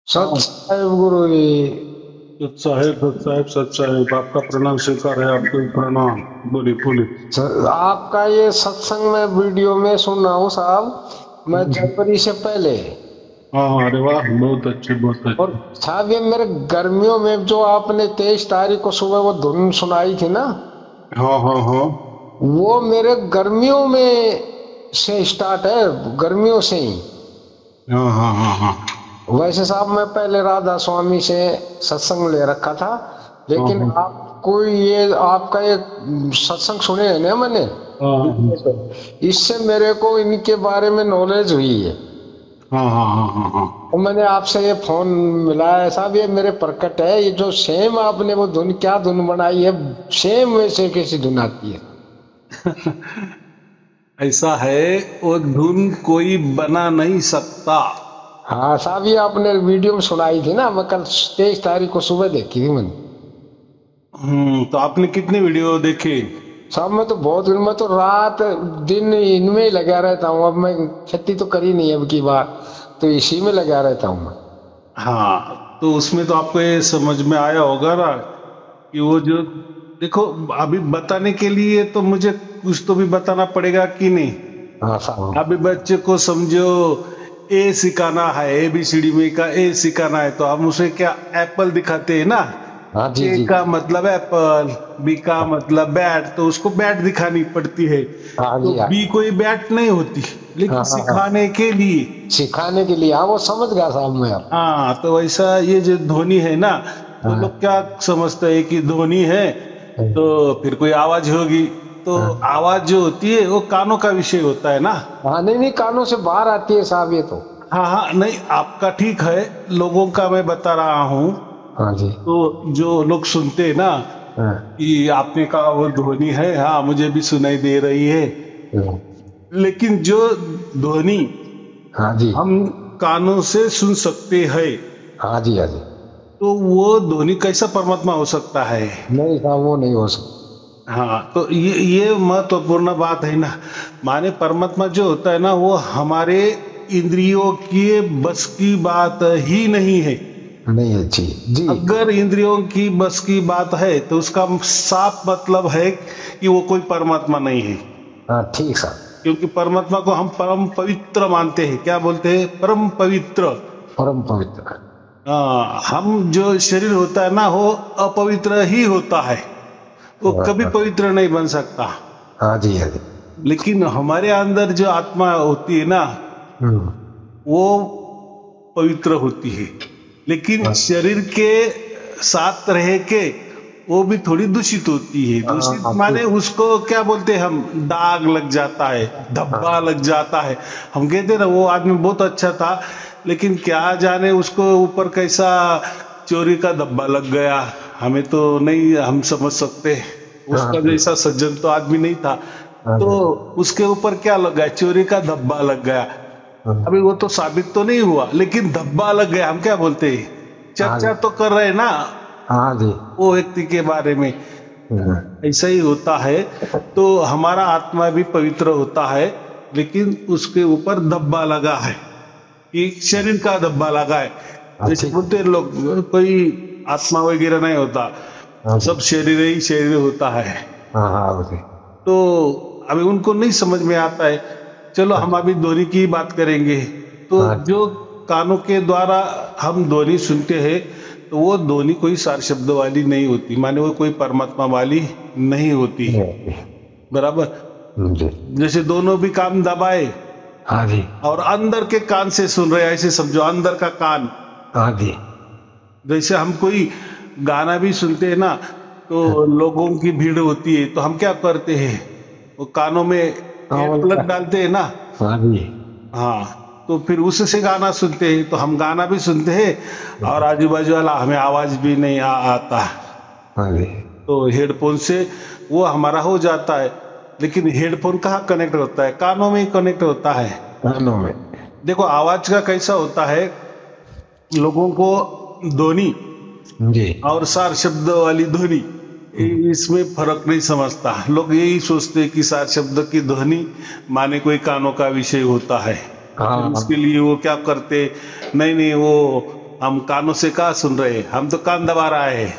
हाँ। सत साहेब गुरु जी। सत साहेब, सत साहेब, सत साहेब, आपका प्रणाम स्वीकार है, आपको प्रणाम। बोलिए बोलिए। आपका ये सत्संग में वीडियो में सुन रहा हूँ साहब, मैं जनवरी से पहले। हाँ हाँ, अरे वाह, बहुत अच्छे बहुत और अच्छे। साहब ये मेरे गर्मियों में जो आपने 23 तारीख को सुबह वो धुन सुनाई थी ना, हाँ हाँ हाँ वो मेरे गर्मियों में से स्टार्ट है, गर्मियों से ही। हाँ हाँ हाँ हाँ वैसे साहब मैं पहले राधा स्वामी से सत्संग ले रखा था, हाँ लेकिन हाँ आपको ये आपका ये सत्संग सुने हैं ना मैंने, हाँ इससे मेरे को इनके बारे में नॉलेज हुई है। हाँ हाँ हाँ हाँ हाँ। और मैंने आपसे ये फोन मिलाया साहब, ये मेरे प्रकट है, ये जो सेम आपने वो धुन क्या धुन बनाई है, सेम वैसे कैसी धुन आती है। ऐसा है, वो धुन कोई बना नहीं सकता। हाँ साहब ये आपने वीडियो में सुनाई थी ना, मैं कल 23 तारीख को सुबह देखी थी मैंने। तो आपने कितने वीडियो देखे? साहब मैं तो बहुत दिन, मैं तो रात दिन इनमें ही लगा रहता हूँ। अब मैं खेती तो करी नहीं अब की बार, तो इसी में लगा रहता हूँ मैं। हाँ, तो उसमें तो आपको ये समझ में आया होगा ना कि वो जो, देखो, अभी बताने के लिए तो मुझे कुछ तो भी बताना पड़ेगा कि नहीं। हाँ साहब। अभी बच्चे को समझो, ए सिखाना है, ABCD में का ए सिखाना है, तो हम उसे क्या एप्पल दिखाते हैं ना। हाँ जी ए जी। का मतलब एप्पल, बी का मतलब बैट, तो उसको बैट दिखानी पड़ती है। हाँ तो जी। हाँ बी कोई बैट नहीं होती, हाँ लेकिन हाँ हाँ। सिखाने के लिए। सिखाने के लिए, हाँ वो समझ गया साहब मैं अब। हाँ, तो वैसा ये जो ध्वनि है ना, तो लोग हाँ क्या समझते हैं कि ध्वनि है तो फिर कोई आवाज होगी। तो हाँ आवाज जो होती है वो कानों का विषय होता है ना। हाँ। नहीं नहीं, कानों से बाहर आती है साहब ये तो। हाँ हाँ, नहीं आपका ठीक है, लोगों का मैं बता रहा हूँ। हाँ जी। तो जो लोग सुनते हैं ना हाँ कि आपने कहा वो ध्वनि है, हाँ मुझे भी सुनाई दे रही है, हाँ। लेकिन जो ध्वनि हाँ जी। हम कानों से सुन सकते हैं, हाँ जी। हाँ जी। तो वो ध्वनि कैसा परमात्मा हो सकता है? नहीं साहब वो नहीं हो सकता। हाँ, तो ये महत्वपूर्ण बात है ना। माने परमात्मा जो होता है ना, वो हमारे इंद्रियों के बस की बात ही नहीं है। नहीं है जी। जी। अगर इंद्रियों की बस की बात है तो उसका साफ मतलब है कि वो कोई परमात्मा नहीं है। हाँ ठीक साहब। क्योंकि परमात्मा को हम परम पवित्र मानते हैं, क्या बोलते हैं, परम पवित्र। परम पवित्र। हम जो शरीर होता है ना, वो अपवित्र ही होता है, वो हाँ कभी हाँ। पवित्र नहीं बन सकता। हाँ जी। हाँ जी। लेकिन हमारे अंदर जो आत्मा होती है ना, हम्म। वो पवित्र होती है। लेकिन हाँ शरीर के साथ रह के वो भी थोड़ी दूषित होती है। हाँ दूषित हाँ, माने ठीक। उसको क्या बोलते हैं हम, दाग लग जाता है, धब्बा हाँ लग जाता है। हम कहते हैं ना वो आदमी बहुत अच्छा था, लेकिन क्या जाने उसको ऊपर कैसा चोरी का धब्बा लग गया, हमें तो नहीं हम समझ सकते। हाँ उसका जी। जैसा सज्जन तो आदमी नहीं था, हाँ तो जी। उसके ऊपर क्या लग गया, चोरी का धब्बा लग गया। अभी हाँ वो तो साबित तो नहीं हुआ, लेकिन धब्बा लग गया। हम क्या बोलते हैं, हाँ जी। चर्चा तो कर रहे हैं ना हाँ जी। वो व्यक्ति के बारे में। हम्म। ऐसा ही होता है। तो हमारा आत्मा भी पवित्र होता है, लेकिन उसके ऊपर धब्बा लगा है, कि शरीर का धब्बा लगा है। हाँ जैसे ठीक। बोलते हैं लोग, कोई आत्मा वगैरह नहीं होता, हाँ जी। सब शरीर ही शरीर होता है। हाँ हाँ जी। तो अभी उनको नहीं समझ में आता है। चलो हम अभी ध्वनि की बात करेंगे। तो हाँ जो कानों के द्वारा हम ध्वनि सुनते हैं, तो वो ध्वनि कोई सार शब्द वाली नहीं होती, माने वो कोई परमात्मा वाली नहीं होती। जी। बराबर। जी। जैसे दोनों भी कान दबाए हाँ जी। और अंदर के कान से सुन रहे हैं, ऐसे समझो, अंदर का कान। हाँ जी। जैसे हम कोई गाना भी सुनते हैं ना, तो लोगों की भीड़ होती है, तो हम क्या करते हैं, वो कानों में हाँ एयर बोलता। प्लग डालते हैं ना। हाँ जी। हाँ, तो फिर उससे गाना सुनते हैं, तो हम गाना भी सुनते हैं और आजू बाजू वाला हमें आवाज भी नहीं आता। हाँ जी। तो हेडफोन से वो हमारा हो जाता है। लेकिन हेडफोन कहाँ कनेक्ट होता है, कानों में ही कनेक्ट होता है। कानों में। देखो आवाज का कैसा होता है, लोगों को ध्वनि जी। और सार शब्द वाली ध्वनि, इसमें फर्क नहीं समझता। लोग यही सोचते हैं कि सार शब्द की ध्वनि माने कोई कानों का विषय होता है। तो फिर हाँ उसके लिए वो क्या करते, नहीं नहीं, वो हम कानों से कहाँ सुन रहे हैं, हम तो कान दबा रहा है।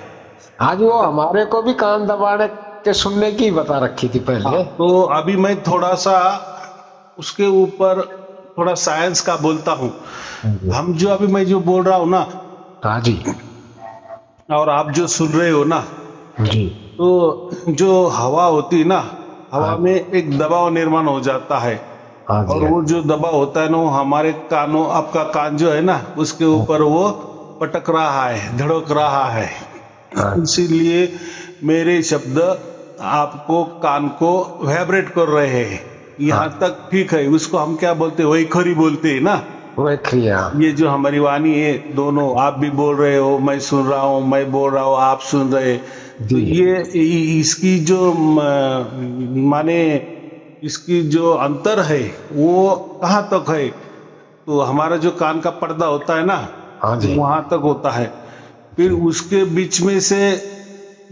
आज वो हमारे को भी कान दबाने के सुनने की बता रखी थी पहले। तो अभी मैं थोड़ा सा उसके ऊपर थोड़ा साइंस का बोलता हूँ। हम जो अभी मैं जो बोल रहा हूँ ना, हाँ जी और आप जो सुन रहे हो ना, जी। तो जो हवा होती है ना, हवा हाँ। में एक दबाव निर्माण हो जाता है। हाँ और जी वो जो दबाव होता है ना, वो हमारे कानों, आपका कान जो है ना, उसके ऊपर वो पटक रहा है, धड़क रहा है। हाँ इसीलिए मेरे शब्द आपको कान को वाइब्रेट कर रहे हैं। यहाँ तक ठीक है। उसको हम क्या बोलते हैं, वही खरी बोलते हैं ना। वही क्रिया। ये जो हमारी वाणी है, दोनों, आप भी बोल रहे हो, मैं सुन रहा हूँ, मैं बोल रहा हूँ, आप सुन रहे। तो जी इसकी जो माने इसकी जो अंतर है वो कहाँ तक है, तो हमारा जो कान का पर्दा होता है ना, हाँ जी वहां तक होता है। फिर उसके बीच में से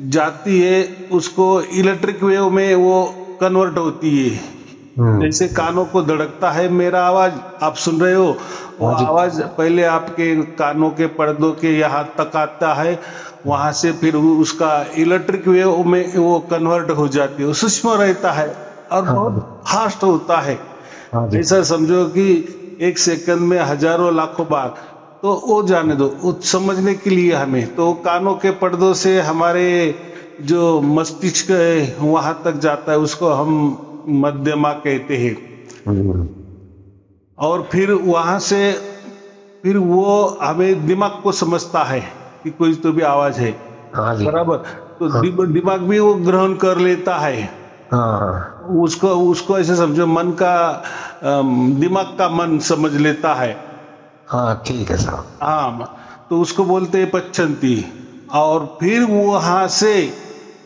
जाती है, उसको इलेक्ट्रिक वेव में वो कन्वर्ट होती है। जैसे कानों को धड़कता है मेरा आवाज, आप सुन रहे हो, वो हाँ जी आवाज पहले आपके कानों के पर्दों के यहाँ तक आता है, वहां से फिर उसका इलेक्ट्रिक वेव में वो कन्वर्ट हो जाती है। वो सूक्ष्म रहता है और हाँ बहुत फास्ट होता है। हाँ जी ऐसा समझो कि एक सेकंड में हजारों लाखों बार। तो वो जाने दो, वो समझने के लिए हमें तो कानों के पर्दों से हमारे जो मस्तिष्क है वहां तक जाता है, उसको हम मध्यमा कहते हैं। और फिर वहां से फिर वो हमें दिमाग को समझता है कि कोई तो भी आवाज है, हाँ जी बराबर। तो दिमाग भी वो ग्रहण कर लेता है। हाँ उसको उसको ऐसे समझो, मन का दिमाग का मन समझ लेता है। हाँ ठीक है साहब। हाँ, तो उसको बोलते हैं पच्छन्ती। और फिर वहां से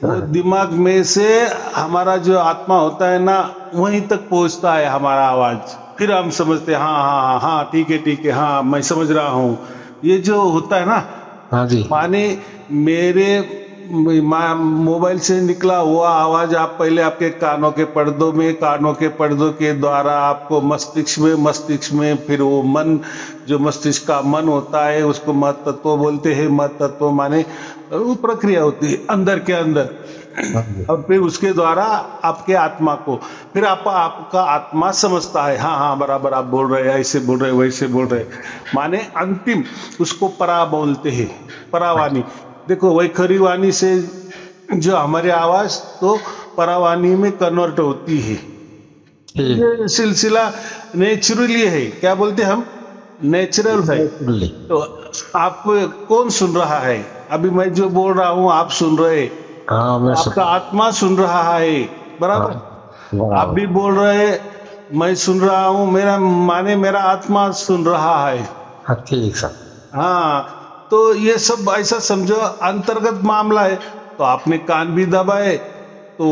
वो दिमाग में से हमारा जो आत्मा होता है ना, वहीं तक पहुंचता है हमारा आवाज। फिर हम समझते हैं, हाँ हाँ हाँ हाँ, ठीक है, हाँ मैं समझ रहा हूँ। ये जो होता है ना, हाँ जी माने मेरे मोबाइल से निकला हुआ आवाज आप पहले आपके कानों के पर्दों में, कानों के पर्दों के द्वारा आपको मस्तिष्क में फिर वो मन, जो मस्तिष्क का मन होता है, उसको मत तत्व बोलते हैं। मत तत्व माने वो प्रक्रिया होती है अंदर के अंदर। हाँ जी और फिर उसके द्वारा आपके आत्मा को, फिर आपका आत्मा समझता है, हाँ हाँ बराबर आप बोल रहे हैं, ऐसे बोल रहे, वैसे बोल रहे। माने अंतिम उसको परा बोलते हैं, परावाणी। देखो वही खरी वाणी से जो हमारी आवाज तो परावाणी में कन्वर्ट होती है। ठीक ये सिलसिला नेचुरली है, क्या बोलते हैं हम, नेचुरल है। Naturally। तो आप कौन सुन रहा है, अभी मैं जो बोल रहा हूँ आप सुन रहे, हाँ मैं आपका आत्मा सुन रहा है, बराबर। आप बराबर। भी बोल रहे, मैं सुन रहा हूँ, मेरा माने मेरा आत्मा सुन रहा है। हाँ ठीक सर। हाँ, तो ये सब ऐसा समझो अंतर्गत मामला है। तो आपने कान भी दबाए, तो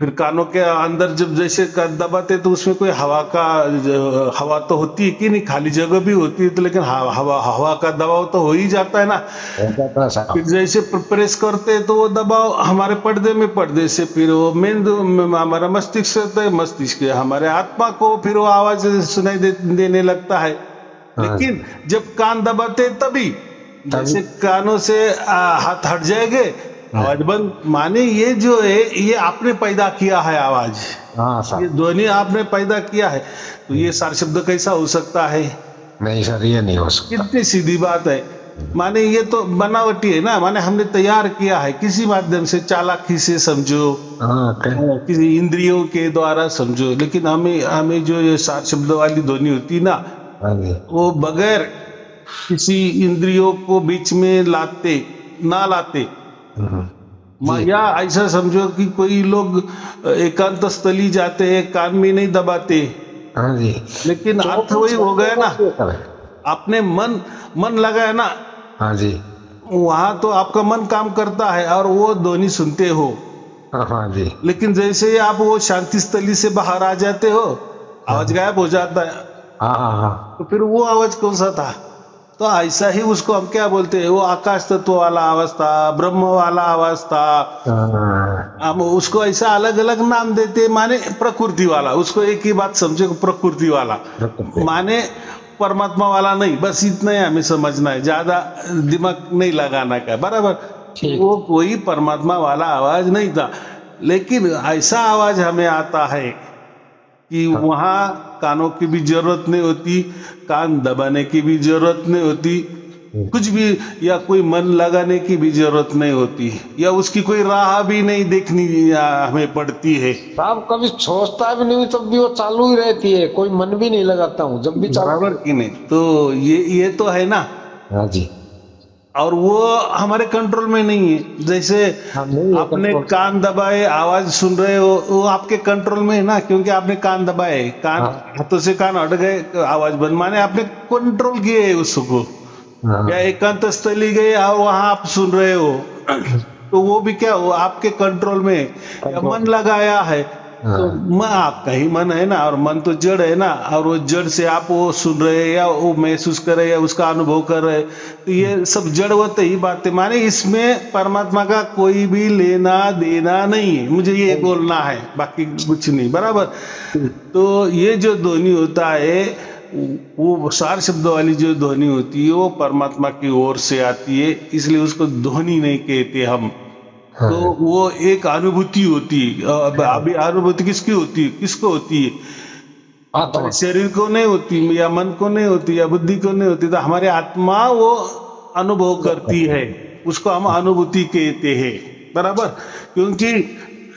फिर कानों के अंदर जब जैसे दबाते तो उसमें कोई हवा तो होती है कि नहीं, खाली जगह भी होती है, तो लेकिन हवा का दबाव तो हो ही जाता है ना। होता है फिर साहब। जैसे प्रेस करते हैं तो वो दबाव हमारे पर्दे से फिर वो हमारा मस्तिष्क रहता है, मस्तिष्क हमारे आत्मा को फिर वो आवाज सुनाई देने लगता है। लेकिन जब कान दबाते तभी जैसे कानों से हाथ हट जाएंगे, आवाज बंद। माने ये जो है ये आपने पैदा किया है आवाज, हाँ ये सर। ध्वनि आपने पैदा किया है। तो ये सार शब्द कैसा हो सकता है, नहीं सर ये नहीं हो सकता। कितनी सीधी बात है। माने ये तो बनावटी है ना, माने हमने तैयार किया है किसी माध्यम से, चालाकी से समझो, हाँ किसी इंद्रियों के द्वारा समझो। लेकिन हमें जो ये सात शब्द वाली ध्वनि होती ना, हाँ जी वो बगैर किसी इंद्रियों को बीच में लाते जी या ऐसा समझो कि कोई लोग एकांत स्थली जाते हैं, कान में नहीं दबाते, हाँ जी। लेकिन अर्थ वही हो गया ना, सर। आपने मन लगाया ना, हाँ जी वहां तो आपका मन काम करता है और वो ध्वनि सुनते हो। हाँ जी लेकिन जैसे ही आप वो शांति स्थली से बाहर आ जाते हो, आवाज गायब हो जाता है। हाँ हाँ हाँ तो फिर वो आवाज कौन सा था। तो ऐसा ही उसको हम क्या बोलते हैं, वो आकाश तत्व वाला आवाज था, ब्रह्म वाला आवाज था। हाँ, हम उसको ऐसा अलग अलग नाम देते, माने प्रकृति वाला, उसको एक ही बात समझे, प्रकृति वाला माने परमात्मा वाला नहीं, बस इतना ही हमें समझना है, ज्यादा दिमाग नहीं लगाना का, बराबर। ठीक। वो कोई परमात्मा वाला आवाज नहीं था, लेकिन ऐसा आवाज हमें आता है कि वहां कानों की भी जरूरत नहीं होती, कान दबाने की भी जरूरत नहीं होती, कुछ भी, या कोई मन लगाने की भी जरूरत नहीं होती, या उसकी कोई राह भी नहीं देखनी हमें पड़ती है। साहब कभी सोचता भी नहीं तब भी वो चालू ही रहती है, कोई मन भी नहीं लगाता हूँ जब भी चालू। बराबर कि नहीं? तो ये तो है ना। हाँ जी। और वो हमारे कंट्रोल में नहीं है। जैसे हाँ, नहीं है आपने control। कान दबाए, आवाज सुन रहे हो, वो आपके कंट्रोल में है ना, क्योंकि आपने कान दबाए, कान हाँ। हाथों से कान हट गए, आवाज बंद, माने आपने कंट्रोल किए है उसको। हाँ। या एकांत स्थली गए और वहां आप सुन रहे हो, तो वो भी क्या, वो आपके कंट्रोल में है। या Control। मन लगाया है, तो हाँ। आपका ही मन है ना, और मन तो जड़ है ना, और वो जड़ से आप वो सुन रहे हैं या वो महसूस कर रहे हैं या उसका अनुभव कर रहे हैं, तो ये सब जड़वत ही बातें, माने इसमें परमात्मा का कोई भी लेना देना नहीं है, मुझे ये बोलना है, बाकी कुछ नहीं, बराबर। तो ये जो ध्वनि होता है, वो सार शब्द वाली जो ध्वनि होती है, वो परमात्मा की ओर से आती है, इसलिए उसको ध्वनि नहीं कहते हम। हाँ। तो वो एक अनुभूति होती है। अभी अनुभूति किसकी होती है, किसको होती है? आत्मा। हमारे शरीर को नहीं होती, या मन को नहीं होती, या बुद्धि को नहीं होती, तो हमारी आत्मा वो अनुभव करती है, उसको हम अनुभूति कहते हैं, बराबर। क्योंकि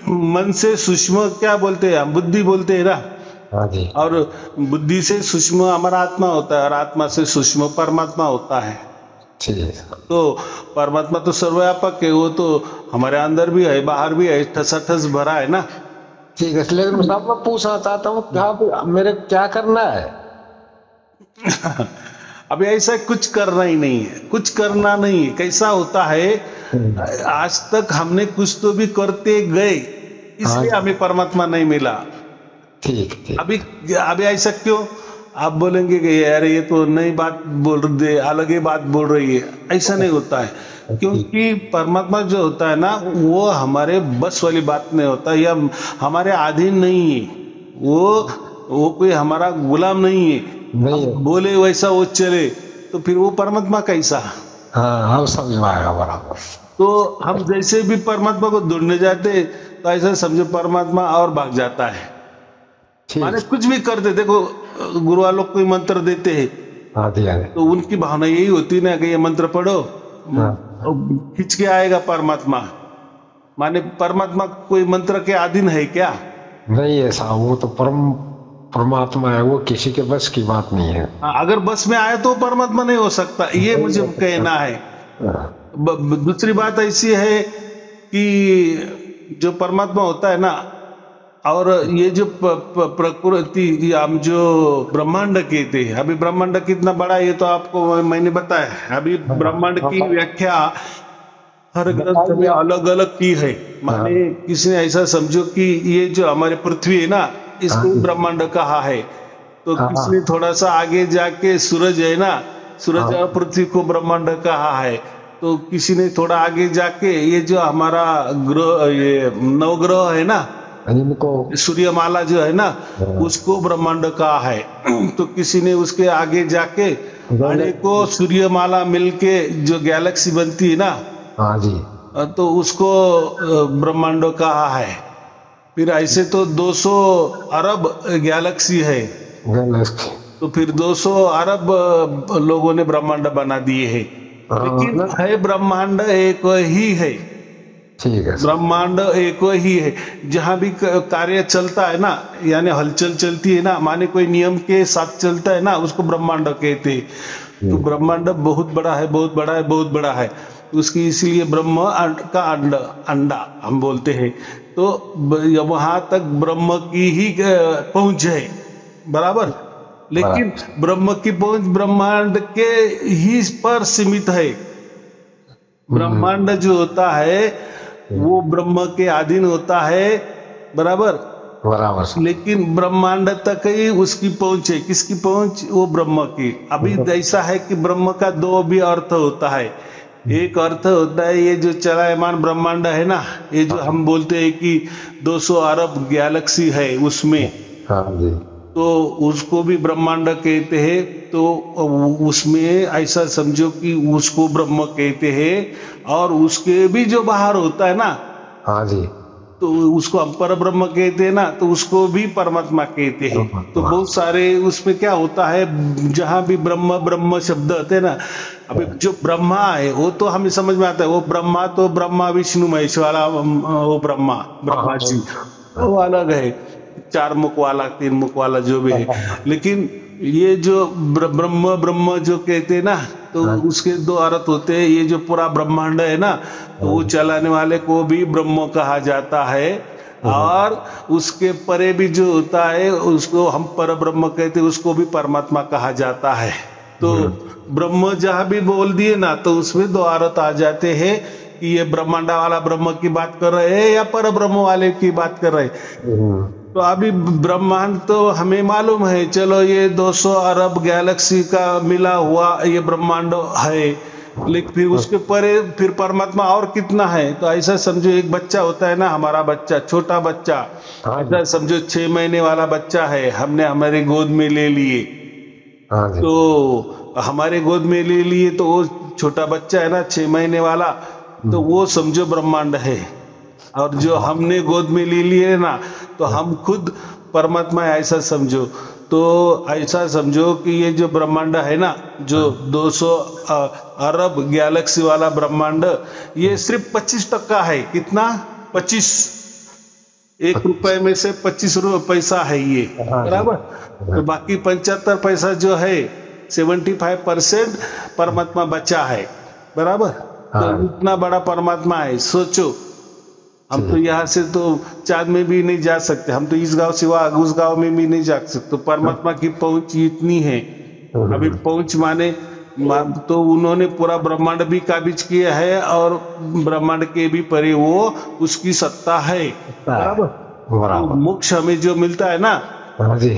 मन से सूक्ष्म क्या बोलते हैं हम, बुद्धि बोलते हैं ना, हाँ जी। और बुद्धि से सूक्ष्म हमारा आत्मा होता है, और आत्मा से सूक्ष्म परमात्मा होता है। ठीक है। तो परमात्मा तो सर्वव्यापक है, वो तो हमारे अंदर भी है, बाहर भी है, ठसाठस भरा है ना। ठीक है, लेकिन साहब मैं पूछना चाहता हूँ कि आप मेरे क्या करना है? अभी ऐसा कुछ करना ही नहीं है, कुछ करना नहीं है। कैसा होता है, आज तक हमने कुछ तो भी करते गए, इसलिए हमें परमात्मा नहीं मिला। ठीक ठीक। अभी अभी ऐसा क्यों? आप बोलेंगे कि यार ये तो नई बात बोल रहे, अलग ही बात बोल रही है। ऐसा नहीं होता है, क्योंकि परमात्मा जो होता है ना, वो हमारे बस वाली बात नहीं होता, या हमारे अधीन नहीं है। वो कोई हमारा गुलाम नहीं है, नहीं है। बोले वैसा वो चले, तो फिर वो परमात्मा कैसा? हाँ, हम समझ में आएगा बराबर। तो हम जैसे भी परमात्मा को ढूंढने जाते, तो ऐसा समझो परमात्मा और भाग जाता है। माने ठीक। कुछ भी कर दे, देखो गुरु वालों कोई मंत्र देते हैं, हाँ जी। हाँ तो उनकी भावना यही होती है ना कि ये मंत्र पढ़ो, खींच के आएगा परमात्मा। माने परमात्मा कोई मंत्र के अधीन है क्या? नहीं है साहब, वो तो परमात्मा है, वो किसी के बस की बात नहीं है। अगर बस में आए तो परमात्मा नहीं हो सकता, ये मुझे कहना है। दूसरी बात ऐसी है कि जो परमात्मा होता है ना, और ये जो प्रकृति, हम जो ब्रह्मांड कहते हैं, अभी ब्रह्मांड कितना बड़ा है ये तो आपको मैंने बताया। अभी ब्रह्मांड की व्याख्या हर ग्रंथ में अलग अलग की है। माने किसी ने ऐसा समझो कि ये जो हमारी पृथ्वी है ना, इसको ब्रह्मांड कहा है, तो किसी ने थोड़ा सा आगे जाके सूरज है ना, सूरज और पृथ्वी को ब्रह्मांड कहा है, तो किसी ने थोड़ा आगे जाके ये जो हमारा ग्रह, ये नवग्रह है ना, इनको सूर्यमाला जो है ना, उसको ब्रह्मांड कहा है। तो किसी ने उसके आगे जाके अनेकों सूर्यमाला मिलके जो गैलेक्सी बनती है ना, हाँ जी, तो उसको ब्रह्मांड कहा है। फिर ऐसे तो 200 अरब गैलेक्सी है, तो फिर 200 अरब लोगों ने ब्रह्मांड बना दिए हैं, लेकिन है ब्रह्मांड एक ही है। ठीक है। ब्रह्मांड एक ही है। जहां भी कार्य चलता है ना, यानी हलचल चलती है ना, माने कोई नियम के साथ चलता है ना, उसको ब्रह्मांड कहते हैं। तो ब्रह्मांड बहुत बड़ा है, बहुत बड़ा है, बहुत बड़ा है। उसकी इसलिए ब्रह्म का अंडा हम बोलते हैं। तो वहां तक ब्रह्म की ही पहुंच है, बराबर। लेकिन ब्रह्म की पहुंच ब्रह्मांड के ही पर सीमित है। ब्रह्मांड जो होता है वो ब्रह्म के अधीन होता है, बराबर बराबर। लेकिन ब्रह्मांड तक ही उसकी पहुंच है। किसकी पहुंच? वो ब्रह्म की। अभी ऐसा है कि ब्रह्म का दो भी अर्थ होता है। एक अर्थ होता है ये जो चलायमान ब्रह्मांड है ना, ये जो हम बोलते हैं कि 200 अरब गैलेक्सी है उसमें। हाँ जी। तो उसको भी ब्रह्मांड कहते हैं। तो उसमें ऐसा समझो कि उसको ब्रह्म कहते हैं, और उसके भी जो बाहर होता है ना, हाँ जी, तो उसको हम पर ब्रह्म कहते हैं ना, तो उसको भी परमात्मा कहते हैं। तो बहुत सारे उसमें क्या होता है, जहां भी ब्रह्म ब्रह्म शब्द होते हैं ना, अभी जो ब्रह्मा है वो तो हमें समझ में आता है, वो ब्रह्मा तो ब्रह्मा विष्णु महेश वाला, वो ब्रह्मा जी वो अलग है, 4 मुख वाला 3 मुख वाला जो भी है। लेकिन ये जो ब्रह्म ब्रह्म जो कहते हैं ना, तो उसके 2 अर्थ होते हैं। ये जो पूरा ब्रह्मांड है ना, तो वो चलाने वाले को भी ब्रह्म कहा जाता है, और उसके परे भी जो होता है उसको हम पर ब्रह्म कहते हैं, उसको भी परमात्मा कहा जाता है। तो ब्रह्म जहां भी बोल दिए ना, तो उसमें 2 अर्थ आ जाते हैं कि ये ब्रह्मांडा वाला ब्रह्म की बात कर रहे हैं या पर ब्रह्म वाले की बात कर रहे हैं। तो अभी ब्रह्मांड तो हमें मालूम है, चलो ये 200 अरब गैलेक्सी का मिला हुआ ये ब्रह्मांड है, लेकिन फिर उसके परे फिर परमात्मा और कितना है। तो ऐसा समझो, एक बच्चा होता है ना, हमारा बच्चा, छोटा बच्चा, ऐसा समझो 6 महीने वाला बच्चा है, हमने हमारे गोद में ले लिए। तो हमारे गोद में ले लिए, तो वो छोटा बच्चा है ना 6 महीने वाला, तो वो समझो ब्रह्मांड है। और जो हमने गोद में ले लिए ना, तो हम खुद परमात्मा है, ऐसा समझो। तो ऐसा समझो कि ये जो ब्रह्मांड है ना, जो 200 अरब गैलेक्सी वाला ब्रह्मांड, ये सिर्फ 25% है। कितना? 25। 1 रुपए में से 25 पैसा है ये, बराबर। तो बाकी 75 पैसा जो है, 75% परमात्मा बचा है, बराबर। तो इतना बड़ा परमात्मा है, सोचो। हम तो यहाँ से तो चांद में भी नहीं जा सकते, हम तो इस गांव सिवा उस गांव में भी नहीं जा सकते। तो परमात्मा की पहुंच इतनी है। अभी पहुंच माने तो उन्होंने पूरा ब्रह्मांड भी काबिज किया है, और ब्रह्मांड के भी परे वो उसकी सत्ता है, बराबर। तो मोक्ष हमें जो मिलता है ना,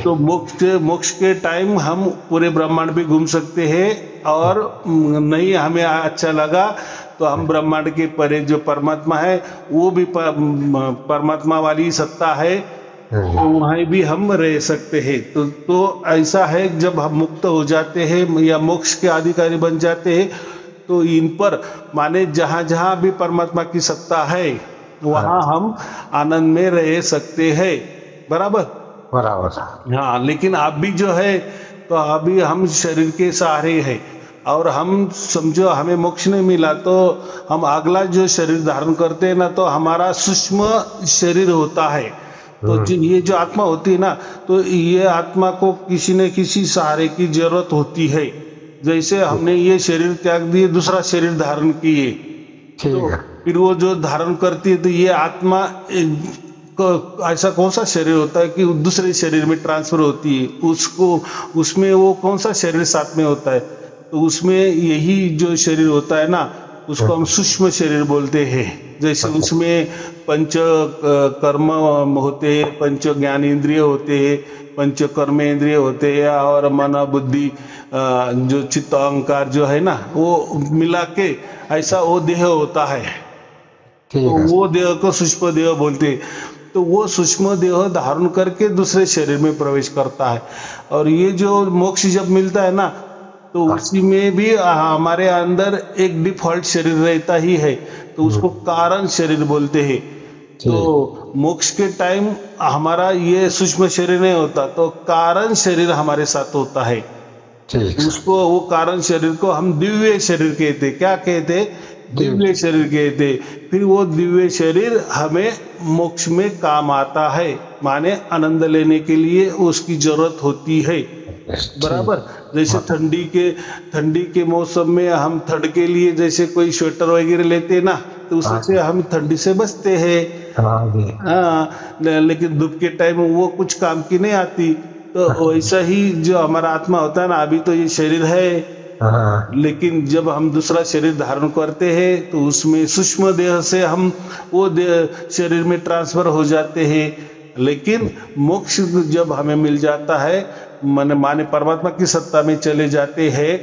तो मोक्ष के टाइम हम पूरे ब्रह्मांड भी घूम सकते हैं, और नहीं हमें अच्छा लगा तो हम ब्रह्मांड के परे जो परमात्मा है, वो भी परमात्मा वाली सत्ता है, तो वहीं भी हम रह सकते हैं। तो ऐसा है, जब हम मुक्त हो जाते हैं या मोक्ष के अधिकारी बन जाते हैं, तो इन पर माने जहां जहां भी परमात्मा की सत्ता है, वहां हम आनंद में रह सकते हैं, बराबर। हाँ, लेकिन अभी जो है, तो अभी हम शरीर के सहारे हैं, और हम समझो हमें मोक्ष नहीं मिला, तो हम अगला जो शरीर धारण करते हैं ना, तो हमारा सूक्ष्म शरीर होता है। तो ये जो आत्मा होती है ना, तो ये आत्मा को किसी न किसी सहारे की जरूरत होती है। जैसे हमने ये शरीर त्याग दिए, दूसरा शरीर धारण किए, तो फिर वो जो धारण करती है, तो ये आत्मा ऐसा कौन सा शरीर होता है कि दूसरे शरीर में ट्रांसफर होती है, उसको उसमें वो कौन सा शरीर साथ में होता है, तो उसमें यही जो शरीर होता है ना, उसको हम सूक्ष्म शरीर बोलते हैं। जैसे उसमें पंच कर्म होते हैं, पंच ज्ञानेंद्रिय होते हैं, पंच कर्मेंद्रिय होते हैं, और मन बुद्धि जो चित्त अहंकार जो है ना, वो मिला के ऐसा वो देह होता है। तो वो देह को सूक्ष्म देह बोलते हैं। तो वो सूक्ष्म देह धारण करके दूसरे शरीर में प्रवेश करता है। और ये जो मोक्ष जब मिलता है ना, तो उसी में भी हमारे अंदर एक डिफॉल्ट शरीर रहता ही है, तो उसको कारण शरीर बोलते हैं। तो मोक्ष के टाइम हमारा ये सूक्ष्म शरीर नहीं होता, तो कारण शरीर हमारे साथ होता है। उसको, वो कारण शरीर को हम दिव्य शरीर कहते। क्या कहते? दिव्य शरीर कहते। फिर वो दिव्य शरीर हमें मोक्ष में काम आता है, माने आनंद लेने के लिए उसकी जरूरत होती है, बराबर। जैसे ठंडी के मौसम में हम ठंड के लिए जैसे कोई स्वेटर वगैरह लेते हैं ना, तो उससे हम ठंडी से बचते हैं। हाँ, लेकिन धूप के टाइम वो कुछ काम की नहीं आती। तो वैसा ही जो हमारा आत्मा होता है ना, अभी तो ये शरीर है, लेकिन जब हम दूसरा शरीर धारण करते हैं, तो उसमें सूक्ष्म देह से हम वो देह शरीर में ट्रांसफर हो जाते हैं। लेकिन मोक्ष जब हमें मिल जाता है, माने परमात्मा की सत्ता में चले जाते हैं,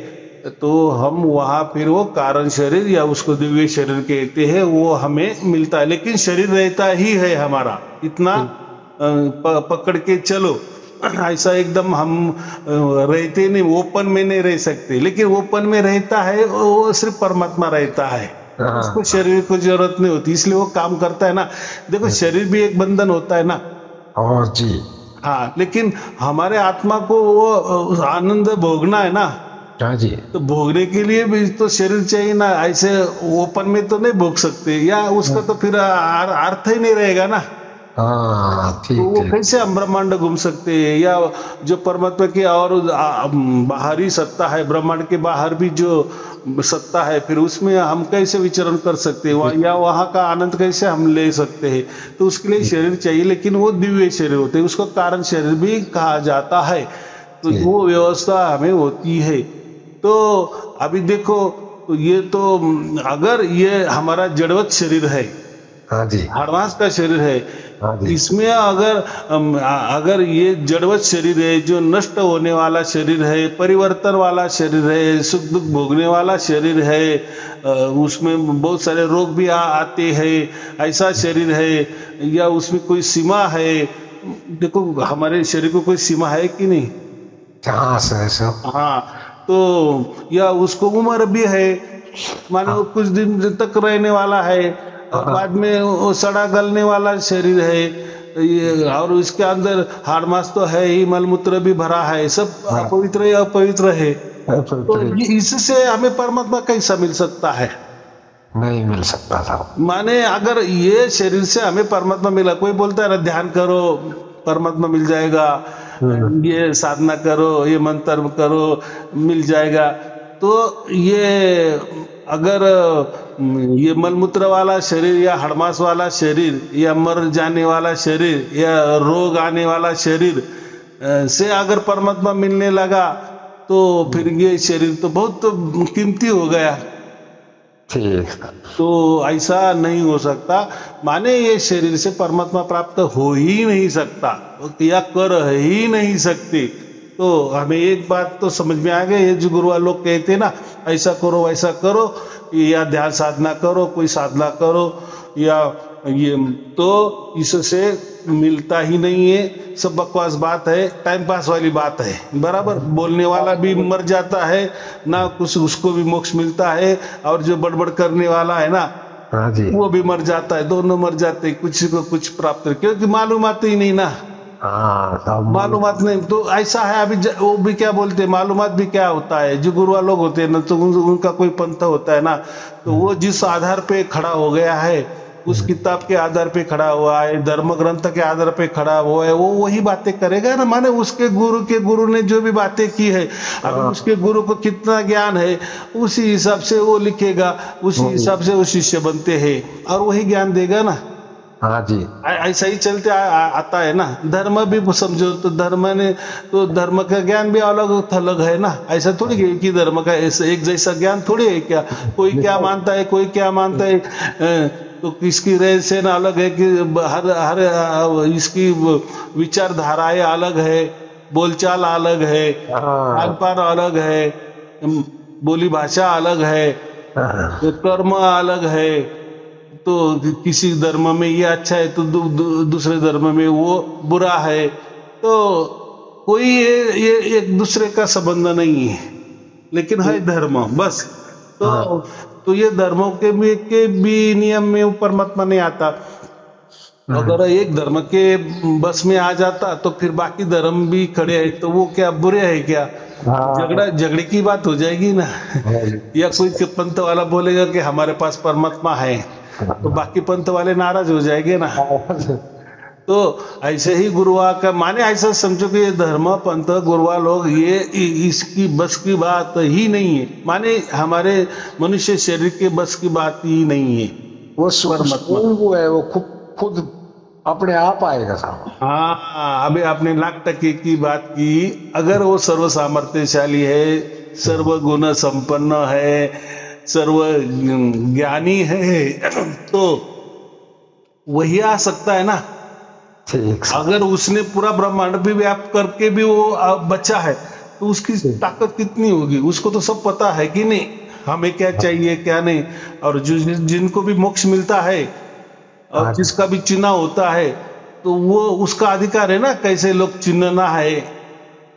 तो हम वहां फिर वो कारण शरीर या उसको दिव्य शरीर कहते हैं, वो हमें मिलता है। लेकिन शरीर रहता ही है हमारा, इतना पकड़ के चलो। ऐसा एकदम हम रहते नहीं, ओपन में नहीं रह सकते, लेकिन ओपन में रहता है वो सिर्फ परमात्मा रहता है, उसको हाँ शरीर को जरूरत नहीं होती, इसलिए वो काम करता है ना। देखो शरीर भी एक बंधन होता है ना, और जी। हाँ, लेकिन हमारे आत्मा को वो आनंद भोगना है ना, हाँ जी। तो भोगने के लिए भी तो शरीर चाहिए ना, ऐसे ओपन में तो नहीं भोग सकते, या उसका तो फिर अर्थ ही नहीं रहेगा ना। हाँ तो ठीक वो ठीक। कैसे हम ब्रह्मांड घूम सकते हैं, या जो परमात्मा की और बाहरी सत्ता है, ब्रह्मांड के बाहर भी जो सत्ता है, फिर उसमें हम कैसे विचरण कर सकते हैं, या वहां का आनंद कैसे हम ले सकते हैं। तो उसके लिए शरीर चाहिए, लेकिन वो दिव्य शरीर होते हैं, उसको कारण शरीर भी कहा जाता है। तो ठीक। वो व्यवस्था हमें होती है। तो अभी देखो, तो ये तो अगर ये हमारा जड़वत शरीर है, हाँ जी। हार्वास का शरीर है, हाँ जी। इसमें अगर ये जड़वत शरीर है, जो नष्ट होने वाला शरीर है, परिवर्तन वाला शरीर है, सुख दुख भोगने वाला शरीर है, उसमें बहुत सारे रोग भी आते हैं, ऐसा शरीर है, या उसमें कोई सीमा है। देखो हमारे शरीर को कोई सीमा है कि नहीं? हाँ सर सब। हाँ, तो या उसको उम्र भी है, मानो वो कुछ दिन तक रहने वाला है, और बाद में वो सड़ा गलने वाला शरीर है ये, और इसके अंदर हाड़ मांस तो है ही, मलमूत्र भी भरा है, सब अपवित्र या अपवित्र है। तो इससे हमें परमात्मा कैसा मिल सकता है? नहीं मिल सकता था। माने अगर ये शरीर से हमें परमात्मा मिला, कोई बोलता है ना ध्यान करो परमात्मा मिल जाएगा, ये साधना करो, ये मंत्र करो मिल जाएगा, तो ये अगर ये मलमूत्र वाला शरीर, या हड़मास वाला शरीर, या मर जाने वाला शरीर, या रोग आने वाला शरीर से अगर परमात्मा मिलने लगा, तो फिर ये शरीर तो बहुत कीमती हो गया। ठीक। तो ऐसा नहीं हो सकता, माने ये शरीर से परमात्मा प्राप्त हो ही नहीं सकता, या कर ही नहीं सकते। तो हमें एक बात तो समझ में आ गई, ये जो गुरुआ लोग कहते ना ऐसा करो वैसा करो, या ध्यान साधना करो, कोई साधना करो, या ये, तो इससे मिलता ही नहीं है, सब बकवास बात है, टाइम पास वाली बात है। बराबर, बोलने वाला भी मर जाता है ना, कुछ उसको भी मोक्ष मिलता है, और जो बड़बड़ करने वाला है ना, हाँ जी। वो भी मर जाता है, दोनों मर जाते हैं, कुछ को कुछ प्राप्त, क्योंकि मालूमात ही नहीं ना, हाँ मालूमात नहीं। तो ऐसा है अभी वो भी क्या बोलते हैं, मालूमात भी क्या होता है, जो गुरुआ लोग होते हैं ना, तो उनका कोई पंथ होता है ना, तो वो जिस आधार पे खड़ा हो गया है, उस किताब के आधार पे खड़ा हुआ है, धर्म ग्रंथ के आधार पे खड़ा हुआ है, वो वही बातें करेगा ना। माने उसके गुरु ने जो भी बातें की है, अभी उसके गुरु को कितना ज्ञान है, उसी हिसाब से वो लिखेगा, उसी हिसाब से वो शिष्य बनते हैं, और वही ज्ञान देगा ना। हाँ जी। ऐसा ही चलते आता है ना। धर्म भी समझो तो धर्म ने, तो धर्म का ज्ञान भी अलग थलग है ना, ऐसा थोड़ी है कि धर्म का एक जैसा ज्ञान थोड़ी है। क्या कोई क्या मानता है, कोई क्या मानता है, तो किसकी रहन अलग है, कि हर हर इसकी विचारधाराएं अलग है, बोलचाल अलग है, खान पान अलग है, बोली भाषा अलग है, कर्म अलग है। तो किसी धर्म में ये अच्छा है, तो दूसरे धर्म में वो बुरा है। तो कोई ये एक दूसरे का संबंध नहीं है, लेकिन है धर्म बस। तो ये धर्मों के भी नियम में परमात्मा नहीं आता। अगर एक धर्म के बस में आ जाता, तो फिर बाकी धर्म भी खड़े हैं, तो वो क्या बुरे हैं क्या? झगड़े की बात हो जाएगी ना। या कोई पंथ वाला बोलेगा कि हमारे पास परमात्मा है, तो बाकी पंथ वाले नाराज हो जाएंगे ना। तो ऐसे ही गुरुआ का माने, ऐसा समझो कि ये धर्म पंथ गुरुआ लोग ये इसकी बस की बात ही नहीं है, माने हमारे मनुष्य शरीर के बस की बात ही नहीं है। वो वो है, वो खुद अपने आप आएगा साहब। हाँ, अभी आपने लाख टके की बात की। अगर वो सर्व सामर्थ्यशाली है, सर्व गुण संपन्न है, सर्व ज्ञानी है, तो वही आ सकता है ना। ठीक। अगर उसने पूरा ब्रह्मांड भी व्याप्त करके भी वो बचा है, तो उसकी ताकत कितनी होगी, उसको तो सब पता है कि नहीं, हमें क्या चाहिए क्या नहीं। और जिनको भी मोक्ष मिलता है, और जिसका भी चुनाव होता है, तो वो उसका अधिकार है ना, कैसे लोग चुनना है।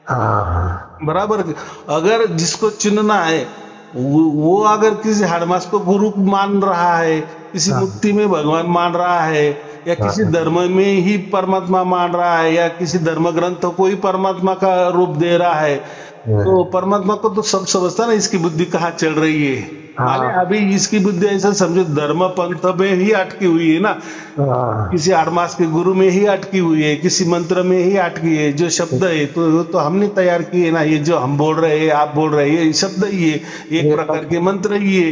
हाँ बराबर। अगर जिसको चुनना है वो अगर किसी हड़मास को गुरु मान रहा है, किसी मूर्ति में भगवान मान रहा है, या किसी धर्म में ही परमात्मा मान रहा है, या किसी धर्म ग्रंथ को ही परमात्मा का रूप दे रहा है, तो परमात्मा को तो सब समझता ना इसकी बुद्धि कहाँ चल रही है। माने अभी इसकी बुद्धि ऐसा समझो धर्म पंथ में ही अटकी हुई है ना, किसी आड़मास के गुरु में ही अटकी हुई है, किसी मंत्र में ही अटकी है। जो शब्द है तो हमने तैयार किए ना, ये जो हम बोल रहे हैं, आप बोल रहे हैं, ये शब्द ही है, एक प्रकार के मंत्र ही है।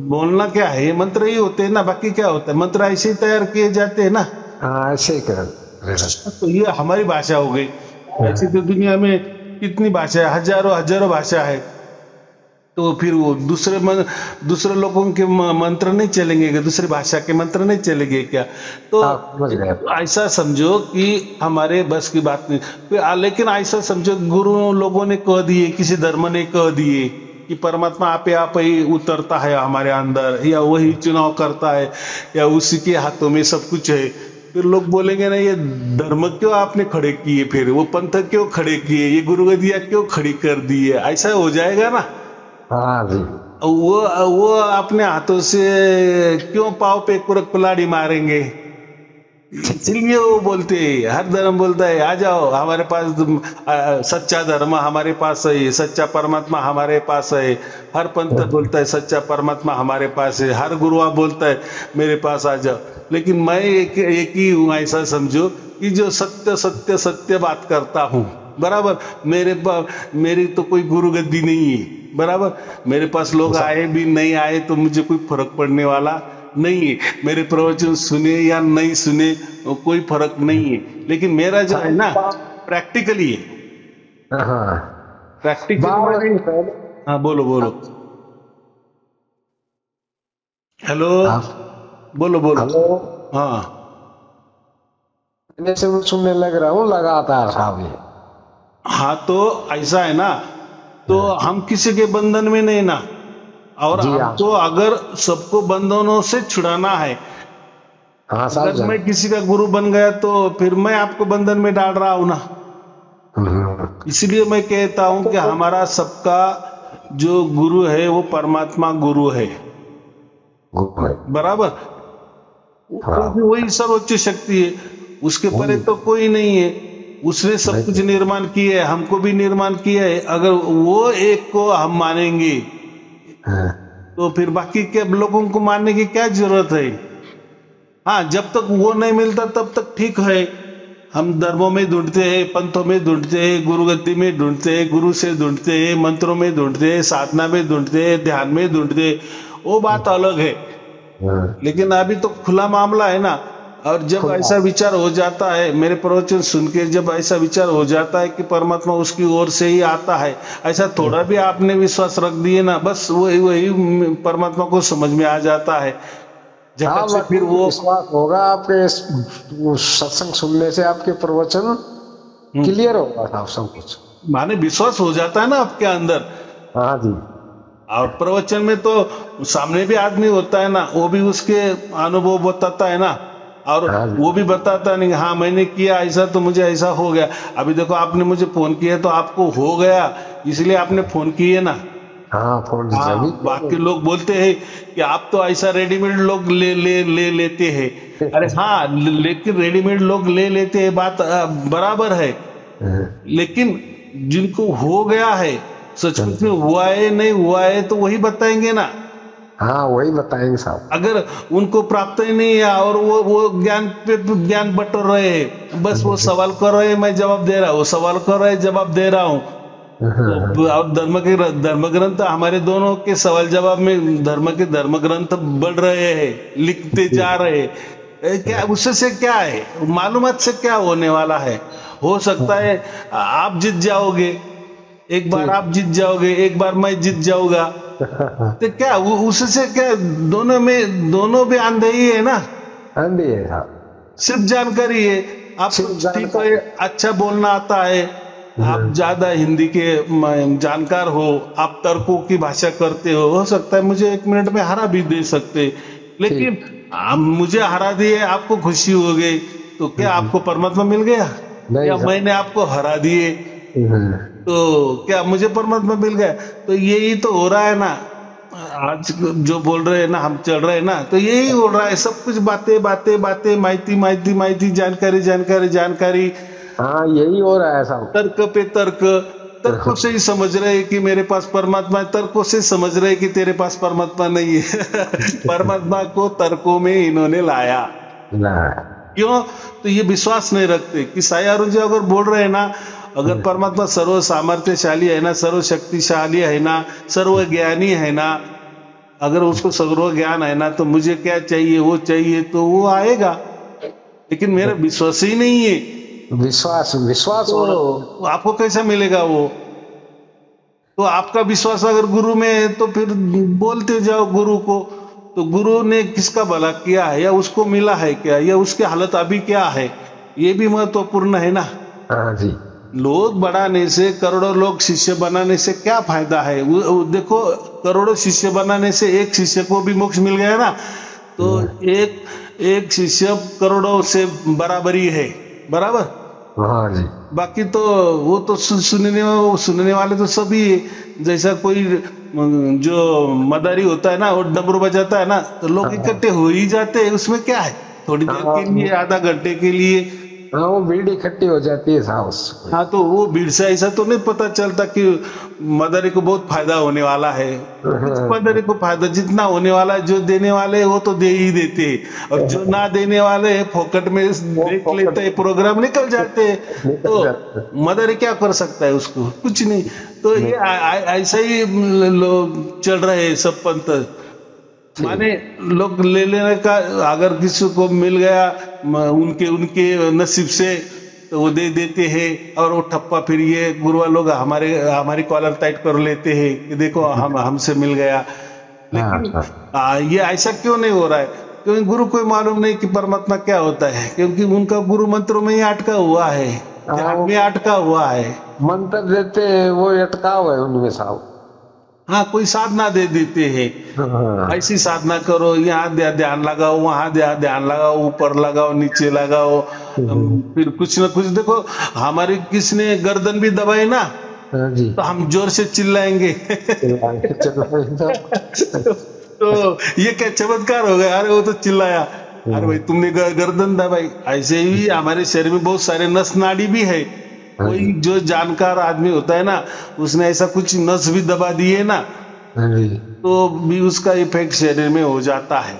बोलना क्या है, ये मंत्र ही होते हैं ना, बाकी क्या होता है, मंत्र ऐसे ही तैयार किए जाते हैं ना। ऐसे ही कर। तो ये हमारी भाषा हो गई। ऐसी तो दुनिया में कितनी भाषा है, हजारों हजारों भाषा है। तो फिर वो दूसरे लोगों के मंत्र नहीं चलेंगे क्या, दूसरी भाषा के मंत्र नहीं चलेंगे क्या? तो ऐसा समझो कि हमारे बस की बात नहीं। लेकिन ऐसा समझो गुरु लोगों ने कह दिए, किसी धर्म ने कह दिए कि परमात्मा आप ही उतरता है हमारे अंदर, या वही चुनाव करता है, या उसी के हाथों में सब कुछ है। फिर लोग बोलेंगे ना, ये धर्म क्यों आपने खड़े किए, फिर वो पंथ क्यों खड़े किए, ये गुरुगदिया क्यों खड़ी कर दी है? ऐसा हो जाएगा ना। हाँ जी। वो अपने हाथों से क्यों पाव पे कुल्हाड़ी मारेंगे? इसलिए वो बोलते हैं, हर धर्म बोलता है आ जाओ हमारे पास, सच्चा धर्म हमारे पास है, सच्चा परमात्मा हमारे पास है। हर पंथ बोलता है सच्चा परमात्मा हमारे पास है, हर गुरुआ बोलता है मेरे पास आ जाओ। लेकिन मैं एक ही हूँ, ऐसा समझो कि जो सत्य सत्य सत्य बात करता हूँ। बराबर। मेरी तो कोई गुरु गद्दी नहीं है। बराबर। मेरे पास लोग आए भी नहीं आए तो मुझे कोई फर्क पड़ने वाला नहीं है। मेरे प्रवचन सुने या नहीं सुने कोई फर्क नहीं है। लेकिन मेरा जो है ना प्रैक्टिकली है। प्रैक्टिकली। हाँ बोलो बोलो। हेलो बोलो बोलो। हाँ सुनने लग रहा हूँ लगातार साहब। हाँ तो ऐसा है ना, तो हम किसी के बंधन में नहीं ना, और हमको अगर सबको बंधनों से छुड़ाना है, अगर मैं किसी का गुरु बन गया तो फिर मैं आपको बंधन में डाल रहा हूं ना। इसलिए मैं कहता हूं कि हमारा सबका जो गुरु है वो परमात्मा गुरु है। बराबर। क्योंकि वही सर्वोच्च शक्ति है, उसके परे तो कोई नहीं है। उसने सब कुछ निर्माण किया है, हमको भी निर्माण किया है। अगर वो एक को हम मानेंगे तो फिर बाकी के लोगों को मानने की क्या जरूरत है? हाँ, जब तक वो नहीं मिलता तब तक ठीक है। हम धर्मों में ढूंढते हैं, पंथों में ढूंढते हैं, गुरुगद्दी में ढूंढते हैं, गुरु से ढूंढते हैं, मंत्रों में ढूंढते हैं, साधना में ढूंढते हैं, ध्यान में ढूंढते हैं, वो बात अलग है। लेकिन अभी तो खुला मामला है ना। और जब ऐसा विचार हो जाता है, मेरे प्रवचन सुन के जब ऐसा विचार हो जाता है कि परमात्मा उसकी ओर से ही आता है, ऐसा थोड़ा भी आपने विश्वास रख दिए ना, बस वही परमात्मा को समझ में आ जाता है। जब से फिर वो विश्वास होगा आपके सत्संग सुनने से, आपके प्रवचन क्लियर होगा साहब सब कुछ। माने विश्वास हो जाता है ना आपके अंदर। हाँ जी। और प्रवचन में तो सामने भी आदमी होता है ना, वो भी उसके अनुभव बताता है ना, और वो भी बताता नहीं, हाँ मैंने किया ऐसा तो मुझे ऐसा हो गया। अभी देखो आपने मुझे फोन किया तो आपको हो गया, इसलिए आपने फोन किए ना। हाँ फोन। बाकी लोग बोलते हैं कि आप तो ऐसा रेडीमेड लोग ले लेते हैं। अरे हाँ, लेकिन रेडीमेड लोग ले लेते हैं, बात बराबर है। लेकिन जिनको हो गया है, सचमुच में हुआ है नहीं हुआ है, तो वही बताएंगे ना। हाँ वही बताएंगे साहब। अगर उनको प्राप्त ही नहीं है और वो ज्ञान पे ज्ञान बटोर रहे हैं, बस वो सवाल कर रहे हैं, मैं जवाब दे रहा हूँ, सवाल कर रहे हैं, जवाब दे रहा हूँ। तो धर्म ग्रंथ हमारे दोनों के सवाल जवाब में धर्म ग्रंथ बढ़ रहे हैं, लिखते जा रहे हैं। क्या उससे क्या है, मालूमात से क्या होने वाला है? हो सकता है आप जीत जाओगे, एक बार आप जीत जाओगे, एक बार मैं जीत जाऊंगा, तो क्या उससे क्या, दोनों भी अंधे ही है ना। अंधे है साहब, सिर्फ जानकारी है। आप ठीक है, अच्छा बोलना आता है, आप ज्यादा हिंदी के जानकार हो, आप तर्कों की भाषा करते हो सकता है मुझे 1 मिनट में हरा भी दे सकते, लेकिन आप मुझे हरा दिए, आपको खुशी हो गई, तो क्या आपको परमात्मा मिल गया? नहीं या साहब। मैंने आपको हरा दिए हम्म, तो क्या मुझे परमात्मा मिल गया? तो यही तो हो रहा है ना, आज जो बोल रहे हैं ना, हम चल रहे हैं ना, तो यही हो रहा है। सब कुछ बातें बातें बातें, माहिती माहिती माहिती, जानकारी जानकारी जानकारी, हाँ यही हो रहा है साहब। तर्क पे तर्क। तर्कों से ही समझ रहे हैं कि मेरे पास परमात्मा है, तर्कों से समझ रहे हैं कि तेरे पास परमात्मा नहीं है। परमात्मा को तर्कों में इन्होंने लाया। ना। क्यों? तो ये विश्वास नहीं रखते कि साई अरुण जी अगर बोल रहे हैं ना, अगर परमात्मा सर्व सामर्थ्यशाली है ना, सर्व शक्तिशाली है ना, सर्व ज्ञानी है ना, अगर उसको सर्व ज्ञान है ना, तो मुझे क्या चाहिए, वो चाहिए तो वो आएगा। लेकिन मेरा विश्वास ही नहीं है, विश्वास विश्वास होना। तो आपको कैसा मिलेगा वो? तो आपका विश्वास अगर गुरु में है तो फिर बोलते जाओ गुरु को। तो गुरु ने किसका भला किया है, या उसको मिला है क्या, या उसकी हालत अभी क्या है, ये भी महत्वपूर्ण है ना। हाँ जी। लोग बढ़ाने से, करोड़ों लोग शिष्य बनाने से क्या फायदा है? देखो, करोड़ों शिष्य बनाने से एक शिष्य को भी मोक्ष मिल गया ना, तो एक एक शिष्य करोड़ों से बराबरी है, बराबर। हाँ जी। बाकी तो वो तो सुनने वाले तो सभी है। जैसा कोई जो मदारी होता है ना, वो डमरू बजाता है ना, तो लोग इकट्ठे हो ही जाते हैं। उसमें क्या है, थोड़ी देर के लिए, आधा घंटे के लिए। हाँ वो भीड़ इकट्ठी हो जाती है साहब उससे। हाँ, तो वो भीड़ से ऐसा तो नहीं पता चलता कि मदारी को बहुत फायदा होने वाला है। कुछ मदारी को फायदा जितना होने वाला है, जो देने वाले हैं वो तो दे ही देते हैं, और जो ना देने वाले हैं फोकट में देख लेते हैं, प्रोग्राम निकल जाते हैं। तो मदारी क्या कर सकता है उसको? कुछ नहीं। तो ये ऐसा ही लोग चल रहे हैं सब पंथ। माने लोग ले लेने का, अगर किसी को मिल गया उनके उनके नसीब से, तो वो दे देते हैं, और वो ठप्पा फिर ये गुरुआ लोग हमारी कॉलर टाइट कर लेते हैं कि देखो हमसे मिल गया। लेकिन ये ऐसा क्यों नहीं हो रहा है? क्योंकि गुरु को मालूम नहीं कि परमात्मा क्या होता है, क्योंकि उनका गुरु मंत्रों में ही अटका हुआ है, ध्यान में अटका हुआ है। मंत्र देते हैं वो अटकाव है उनमें साहब। हाँ, कोई साधना दे देते हैं, ऐसी साधना करो, यहाँ ध्यान लगाओ, वहां ध्यान लगाओ, ऊपर लगाओ, नीचे लगाओ। फिर कुछ ना कुछ देखो, हमारी किसने गर्दन भी दबाई ना, जी। तो हम जोर से चिल्लाएंगे। तो ये क्या चमत्कार हो गया? अरे वो तो चिल्लाया, अरे भाई तुमने गर्दन दबाई। ऐसे ही हमारे शरीर में बहुत सारे नस नाड़ी भी है। कोई जो जानकार आदमी होता है ना, उसने ऐसा कुछ नस भी दबा दिए ना, तो भी उसका इफेक्ट शरीर में हो जाता है,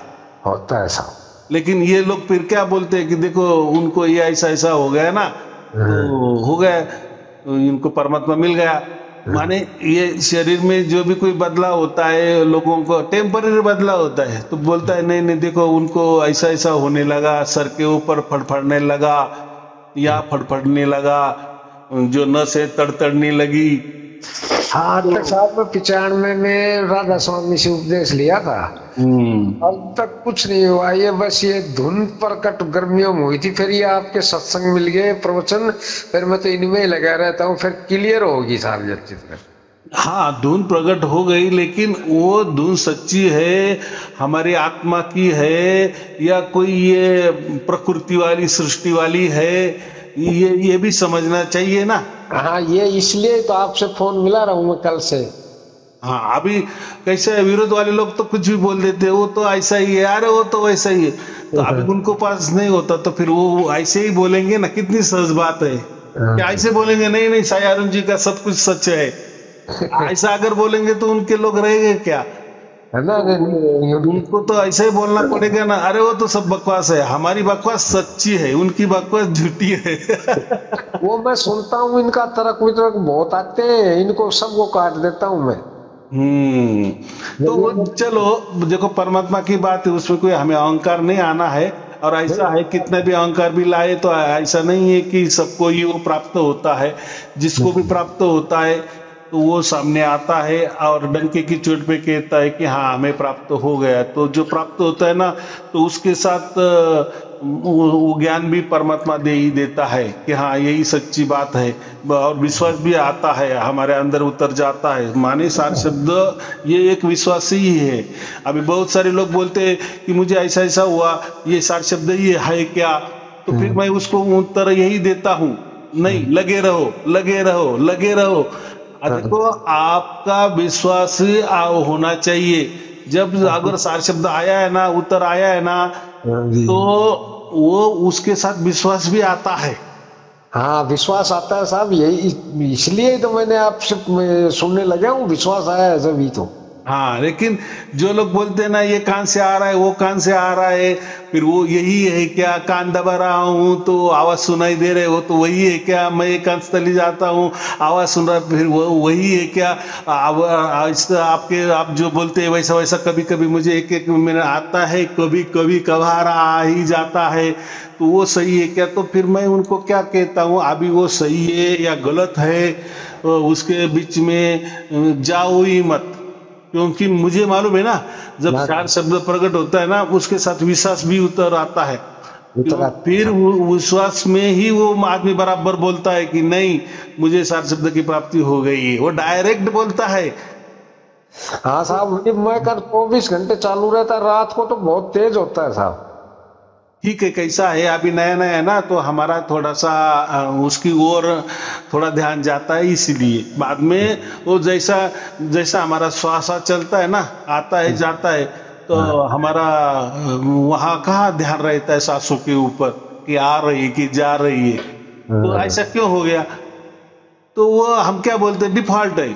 होता है साहब। लेकिन ये लोग फिर क्या बोलते हैं कि देखो उनको ये ऐसा ऐसा हो गया ना, तो हो गया, तो इनको परमात्मा मिल गया। माने ये शरीर में जो भी कोई बदलाव होता है, लोगों को टेम्पररी बदलाव होता है, तो बोलता है नहीं नहीं देखो उनको ऐसा ऐसा होने लगा, सर के ऊपर फड़फड़ने लगा, या फड़फड़ने लगा, जो नस है तड़तड़ने लगी। हाँ तक साहब में 95 में राधा स्वामी से उपदेश लिया था। अब तक कुछ नहीं हुआ, ये बस ये धुन प्रकट गर्मियों में हुई थी, फिर ये आपके सत्संग मिल गए, प्रवचन, फिर मैं तो इनमें ही लगा रहता हूँ, फिर क्लियर होगी साहब ये चीज। हाँ, धुन प्रकट हो गई, लेकिन वो धुन सच्ची है, हमारी आत्मा की है, या कोई ये प्रकृति वाली सृष्टि वाली है, ये भी समझना चाहिए ना। हाँ ये इसलिए तो आपसे फोन मिला रहा हूँ मैं कल से। हाँ, अभी कैसे है, विरोध वाले लोग तो कुछ भी बोल देते हैं, वो तो ऐसा ही है, अरे वो तो वैसा ही है। तो अभी उनको पास नहीं होता तो फिर वो ऐसे ही बोलेंगे ना, कितनी सहज बात है। क्या ऐसे बोलेंगे नहीं नहीं साई अरुण जी का सब कुछ सच है, ऐसा अगर बोलेंगे तो उनके लोग रहेंगे क्या? है ना? उनको तो ऐसा ही बोलना पड़ेगा ना, अरे वो तो सब बकवास है, हमारी बकवास सच्ची है, उनकी बकवास झूठी है। वो मैं सुनता हूँ, इनका तर्क वितर्क बहुत आते हैं, इनको सबको काट देता हूँ मैं। तो वो चलो, देखो परमात्मा की बात है, उसमें कोई हमें अहंकार नहीं आना है। और ऐसा है कितने भी अहंकार भी लाए तो ऐसा नहीं है कि सबको ही वो प्राप्त होता है। जिसको भी प्राप्त होता है तो वो सामने आता है और डंके की चोट पे कहता है कि हाँ हमें प्राप्त हो गया। तो जो प्राप्त होता है ना, तो उसके साथ वो ज्ञान भी परमात्मा दे ही देता है कि हाँ यही सच्ची बात है, और विश्वास भी आता है, हमारे अंदर उतर जाता है। माने सार शब्द ये एक विश्वास ही है। अभी बहुत सारे लोग बोलते हैं कि मुझे ऐसा ऐसा हुआ, ये सार शब्द ही है क्या? तो फिर मैं उसको उत्तर यही देता हूँ, नहीं, लगे रहो लगे रहो लगे रहो। देखो, आपका विश्वास होना चाहिए। जब अगर सार शब्द आया है ना, उत्तर आया है ना, तो वो उसके साथ विश्वास भी आता है। हाँ, विश्वास आता है साहब, यही इसलिए तो मैंने आपसे सुनने लगा हूँ, विश्वास आया है जब ही तो। हाँ, लेकिन जो लोग बोलते हैं ना ये कान से आ रहा है, वो कान से आ रहा है, फिर वो यही है क्या? कान दबा रहा हूँ तो आवाज सुनाई दे रहे हो, तो वही है क्या? मैं एक कान से चली जाता हूँ, आवाज सुन रहा, फिर वो वही है क्या? आप जो बोलते हैं वैसा वैसा कभी कभी मुझे एक एक में आता है, कभी कभी कभार आ ही जाता है, तो वो सही है क्या? तो फिर मैं उनको क्या कहता हूँ, अभी वो सही है या गलत है, उसके बीच में जाओ ही मत। क्योंकि मुझे मालूम है ना, जब चार शब्द प्रकट होता है ना, उसके साथ विश्वास भी उतर आता है। फिर विश्वास में ही वो आदमी बराबर बोलता है कि नहीं, मुझे सार शब्द की प्राप्ति हो गई है, वो डायरेक्ट बोलता है। हाँ साहब, मैं कर 24 घंटे चालू रहता है, रात को तो बहुत तेज होता है साहब। ठीक है, कैसा है अभी नया नया है ना, तो हमारा थोड़ा सा उसकी ओर थोड़ा ध्यान जाता है, इसीलिए बाद में वो जैसा जैसा हमारा श्वास चलता है ना, आता है जाता है, तो हमारा वहाँ कहाँ ध्यान रहता है सांसों के ऊपर कि आ रही है कि जा रही है। तो ऐसा क्यों हो गया? तो वो हम क्या बोलते हैं, डिफॉल्ट है।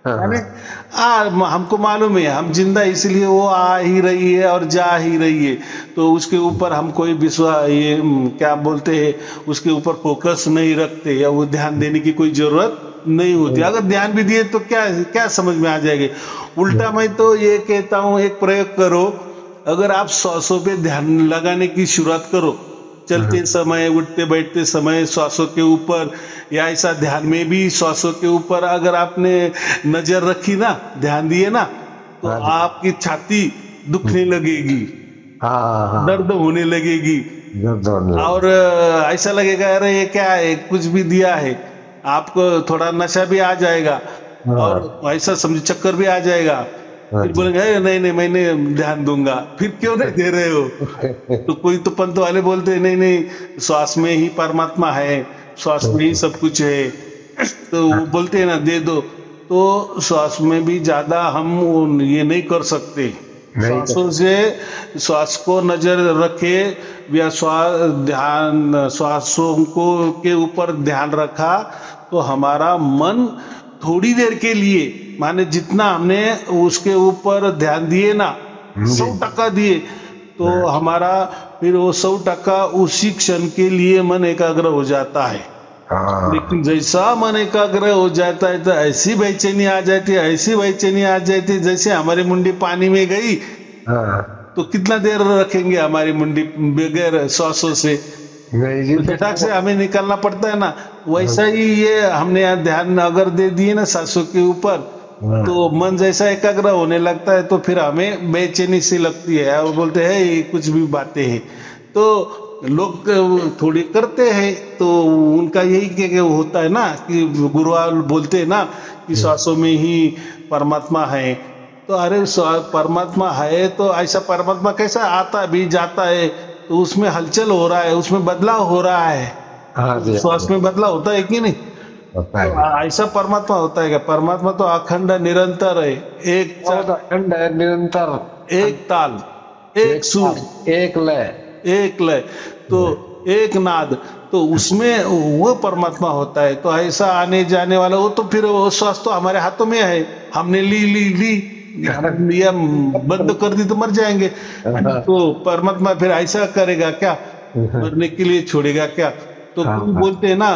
हमको मालूम है हम जिंदा, इसलिए वो आ ही रही है और जा ही रही है, तो उसके ऊपर हम कोई विश्वास, ये क्या बोलते हैं, उसके ऊपर फोकस नहीं रखते, या वो ध्यान देने की कोई जरूरत नहीं होती। अगर ध्यान भी दिए तो क्या क्या समझ में आ जाएगी। उल्टा मैं तो ये कहता हूँ, एक प्रयोग करो, अगर आप श्वासों पे ध्यान लगाने की शुरुआत करो, चलते समय, उठते बैठते समय श्वासों के ऊपर, या ऐसा ध्यान में भी श्वासों के ऊपर अगर आपने नजर रखी ना, ध्यान दिए ना, तो आपकी छाती दुखने लगेगी, दर्द होने लगेगी, और ऐसा लगेगा अरे ये क्या है, कुछ भी दिया है। आपको थोड़ा नशा भी आ जाएगा, और ऐसा समझो चक्कर भी आ जाएगा। फिर बोलेंगे नहीं नहीं मैंने ध्यान दूंगा, फिर क्यों नहीं दे रहे हो? तो कोई तो पंत वाले बोलते हैं नहीं नहीं, श्वास में ही परमात्मा है, श्वास में ही सब कुछ है, तो वो बोलते हैं ना दे दो। तो श्वास में भी ज्यादा हम ये नहीं कर सकते। श्वासों से श्वास को नजर रखे, या श्वासों को के ऊपर ध्यान रखा, तो हमारा मन थोड़ी देर के लिए, माने जितना हमने उसके ऊपर ध्यान दिए ना, 100% दिए, तो हमारा फिर वो 100% उसी क्षण के लिए मन एकाग्र हो जाता है। लेकिन जैसा मन एकाग्र हो जाता है तो ऐसी बेचैनी आ जाती है, ऐसी बेचैनी आ जाती है, जैसे हमारी मुंडी पानी में गई, तो कितना देर रखेंगे हमारी मुंडी बगैर श्वासों से? झटाक से हमें निकालना पड़ता है ना। वैसा ही ये हमने यहाँ ध्यान अगर दे दिए ना सांसों के ऊपर, तो मन जैसा एकाग्र होने लगता है, तो फिर हमें बेचैनी सी लगती है, और बोलते हैं ये कुछ भी बातें हैं। तो लोग थोड़ी करते हैं, तो उनका यही होता है ना कि गुरुवार बोलते हैं ना कि श्वासों में ही परमात्मा है। तो अरे परमात्मा है तो ऐसा परमात्मा कैसा आता भी जाता है, तो उसमें हलचल हो रहा है, उसमें बदलाव हो रहा है। श्वास में बदलाव होता है कि नहीं? तो ऐसा परमात्मा होता है क्या? परमात्मा तो अखंड निरंतर है, एक अखंड है, निरंतर, एक ताल, एक सुर, एक लय, तो एक नाद, तो उसमें वो परमात्मा होता है। तो ऐसा आने जाने वाला वो तो फिर वो श्वास तो हमारे हाथों में है, हमने ली लिया, बंद कर दी तो मर जाएंगे। तो परमात्मा फिर ऐसा करेगा क्या? मरने के लिए छोड़ेगा क्या? तो बोलते हैं ना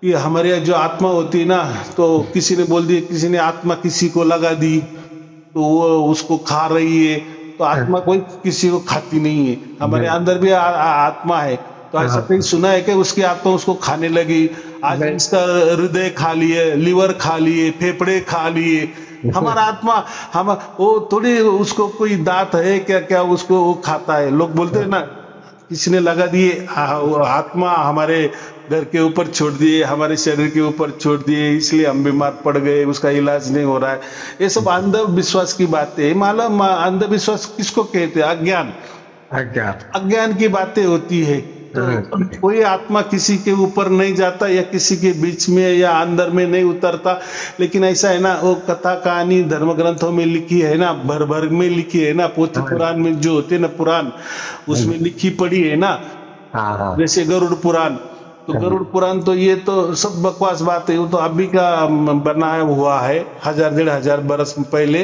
कि हमारे जो आत्मा होती है ना, तो किसी ने बोल दिया, किसी ने आत्मा किसी को लगा दी, तो वो उसको खा रही है। तो आत्मा कोई किसी को खाती नहीं है, हमारे अंदर भी आत्मा है। तो ऐसा कहीं सुना है कि उसकी आत्मा उसको खाने लगी? आज इसका हृदय खा लिए, लिवर खा लिए, फेफड़े खा लिए, हमारा आत्मा वो थोड़ी उसको कोई दांत है क्या क्या उसको वो खाता है? लोग बोलते हैं ना किसी ने लगा दिए, आत्मा हमारे घर के ऊपर छोड़ दिए, हमारे शरीर के ऊपर छोड़ दिए, इसलिए हम बीमार पड़ गए, उसका इलाज नहीं हो रहा है। ये सब अंधविश्वास की बातें है। मालूम अंधविश्वास किसको कहते हैं? अज्ञान, अज्ञान की बातें होती है। तो कोई आत्मा किसी के ऊपर नहीं जाता या किसी के बीच में या अंदर में नहीं उतरता। लेकिन ऐसा है ना, वो कथा कहानी धर्म ग्रंथों में लिखी है ना, भर भर में लिखी है ना, पोथी पुराण में जो होते ना पुराण, उसमें लिखी पड़ी है ना। जैसे गरुड़ पुराण, तो गरुड़ पुराण तो ये तो सब बकवास बात है। वो तो अभी का बनाया हुआ है, 1000-1500 बरस पहले।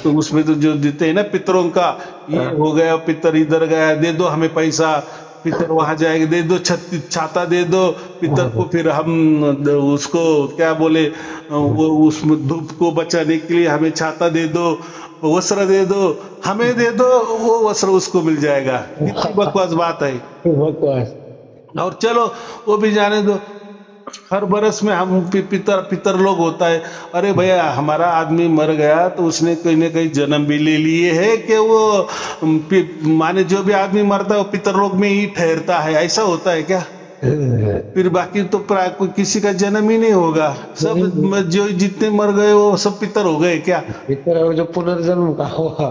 तो उसमें तो जो देते हैं ना पितरों का, ये हो गया पितर इधर गया, दे दो हमें पैसा, पितर वहां जाएगा, दे दो छाता दे दो पितर को, फिर हम उसको क्या बोले, वो उसमें धूप को बचाने के लिए हमें छाता दे दो, वस्त्र दे दो, हमें दे दो, वो वस्त्र उसको मिल जाएगा। कितनी बकवास बात है, बकवास। और चलो वो भी जाने दो, हर बरस में हम पितर लोग होता है। अरे भैया, हमारा आदमी मर गया तो उसने कहीं ना कहीं जन्म भी ले लिए है कि वो माने जो भी आदमी मरता है वो पितर लोग में ही ठहरता है, ऐसा होता है क्या? फिर बाकी तो कोई किसी का जन्म ही नहीं होगा, सब जो जितने मर गए वो सब पितर हो गए क्या? पितर जो पुनर्जन्म का होगा।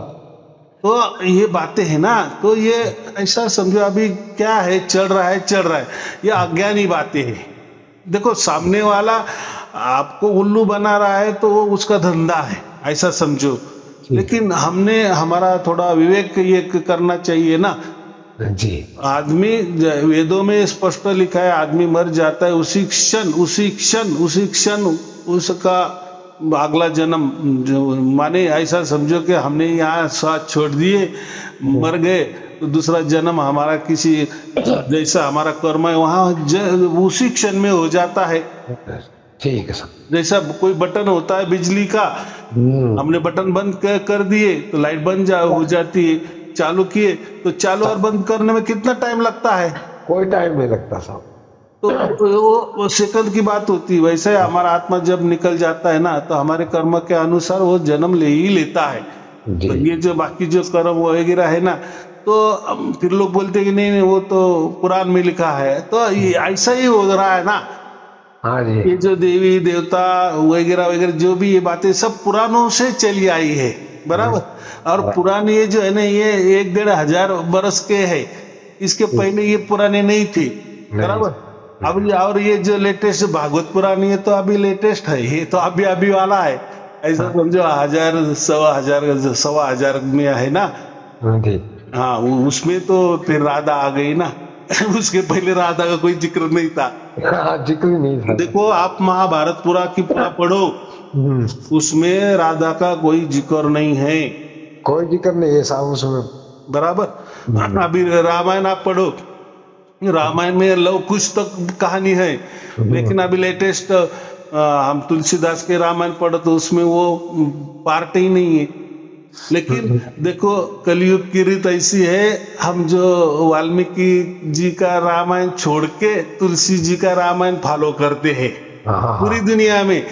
तो ये बातें है ना, तो ये ऐसा समझो अभी क्या है, चल रहा है, ये अज्ञानी बातें हैं। देखो, सामने वाला आपको उल्लू बना रहा है तो वो उसका धंधा है, ऐसा समझो। लेकिन हमने हमारा थोड़ा विवेक ये करना चाहिए ना जी। आदमी, वेदों में स्पष्ट लिखा है, आदमी मर जाता है उसी क्षण उसका अगला जन्म, माने ऐसा समझो कि हमने यहाँ साथ छोड़ दिए, मर गए, तो दूसरा जन्म हमारा किसी जैसा हमारा कर्म है वहां उसी क्षण में हो जाता है। ठीक है सर। जैसा कोई बटन होता है बिजली का, हमने बटन बंद कर दिए तो लाइट बंद हो जाती है, चालू किए तो चालू और बंद करने में कितना टाइम लगता है? कोई टाइम नहीं लगता साहब। तो वो सेकंड की बात होती है। वैसे हमारा आत्मा जब निकल जाता है ना, तो हमारे कर्म के अनुसार वो जन्म ले ही लेता है। तो ये जो बाकी जो कर्म वगैरह है ना, तो फिर लोग बोलते हैं कि नहीं वो तो पुराण में लिखा है, तो ऐसा ही हो रहा है ना। हाँ जी। ये जो देवी देवता वगैरह वगैरह जो भी ये बातें सब पुराणों से चली आई है, बराबर। और पुराने ये जो है ना, ये 1-1.5 बरस के है, इसके पहले ये पुराने नहीं थे, बराबर। अब और ये जो लेटेस्ट भागवत पुराण, ये तो अभी लेटेस्ट है, ये तो अभी वाला है, ऐसा समझो। 1000, 1,000 में है ना। हाँ, उसमें तो फिर राधा आ गई ना। उसके पहले राधा का कोई जिक्र नहीं था। जिक्र नहीं था। देखो आप महाभारत पूरा की पूरा पढ़ो, उसमें राधा का कोई जिक्र नहीं है, कोई जिक्र नहीं है साहब उसमें, बराबर। अभी रामायण आप पढ़ो, रामायण में लव कुश तक कहानी है, लेकिन अभी लेटेस्ट हम तुलसीदास के रामायण पढ़ो तो उसमें वो पार्ट ही नहीं है। लेकिन देखो, कलयुग की रीत ऐसी है, हम जो वाल्मीकि जी का रामायण छोड़ के तुलसी जी का रामायण फॉलो करते हैं। पूरी दुनिया में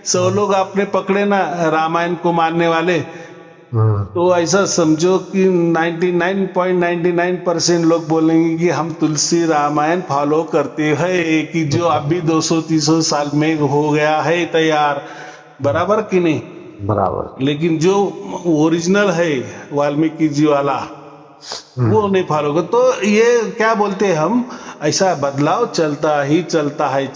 100 लोग आपने पकड़े ना रामायण को मानने वाले, तो ऐसा समझो कि 99.99% लोग बोलेंगे कि हम तुलसी रामायण फॉलो करते हैं, कि जो अभी 200-300 साल में हो गया है तैयार, बराबर कि नहीं? बराबर। लेकिन जो ओरिजिनल है वाल्मीकि जी वाला, वो नहीं फॉलो कर। तो ये क्या बोलते हैं हम, ऐसा बदलाव चलता ही चलता है,